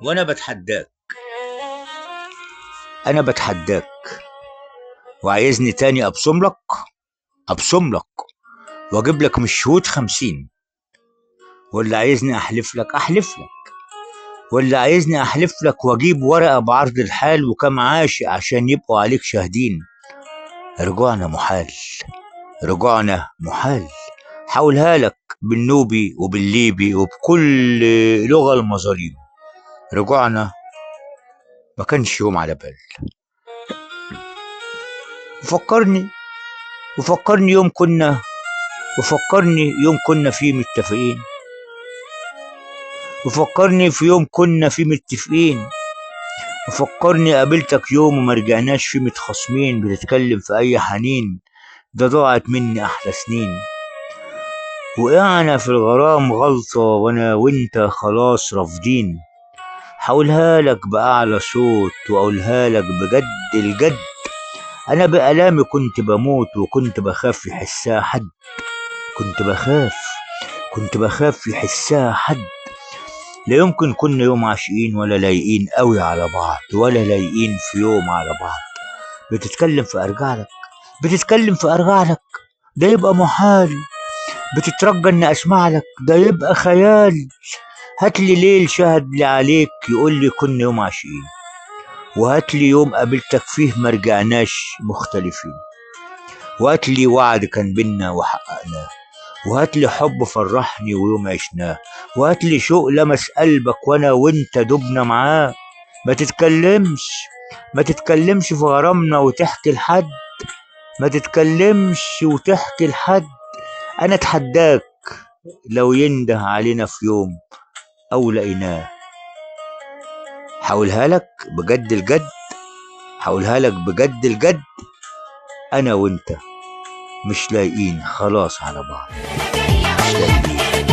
وانا بتحداك، انا بتحداك وعايزني تاني ابصم لك واجيب لك من الشهود 50، ولا عايزني احلف لك، ولا عايزني احلف لك واجيب ورقة بعرض الحال وكم عاشق عشان يبقوا عليك شاهدين. رجوعنا محال، رجوعنا محال. حاولها لك بالنوبي وبالليبي وبكل لغة المظالم. رجوعنا ما كانش يوم على بال. وفكرني وفكرني يوم كنا وفكرني يوم كنا فيه متفقين، وفكرني في يوم كنا فيه متفقين، وفكرني قابلتك يوم وما رجعناش فيه متخاصمين بتتكلم في اي حنين. ده ضاعت مني احلى سنين. وقعنا في الغرام غلطة وانا وانت خلاص رافضين. حاولها لك بأعلى صوت وأقولها لك بجد الجد. أنا بآلامي كنت بموت وكنت بخاف يحسها حد. كنت بخاف كنت بخاف يحسها حد. لا يمكن كنا يوم عاشقين ولا لايقين قوي على بعض، ولا لايقين في يوم على بعض. بتتكلم في أرجع لك ده يبقى محال. بتترجى إني أسمع لك ده يبقى خيال. هاتلي ليل شهد لي عليك يقول لي كنا يوم عاشقين، وهاتلي يوم قابلتك فيه مرجعناش مختلفين، وهاتلي وعد كان بينا وحققناه، وهاتلي حب فرحني ويوم عشناه، وهاتلي شوق لمس قلبك وانا وانت دبنا معاه. ما تتكلمش في غرامنا وتحكي لحد. ما تتكلمش وتحكي لحد. انا اتحداك لو ينده علينا في يوم او لقيناه. حاولها لك بجد الجد، حاولها لك بجد الجد. انا وانت مش لايقين خلاص على بعض، مش لايقين.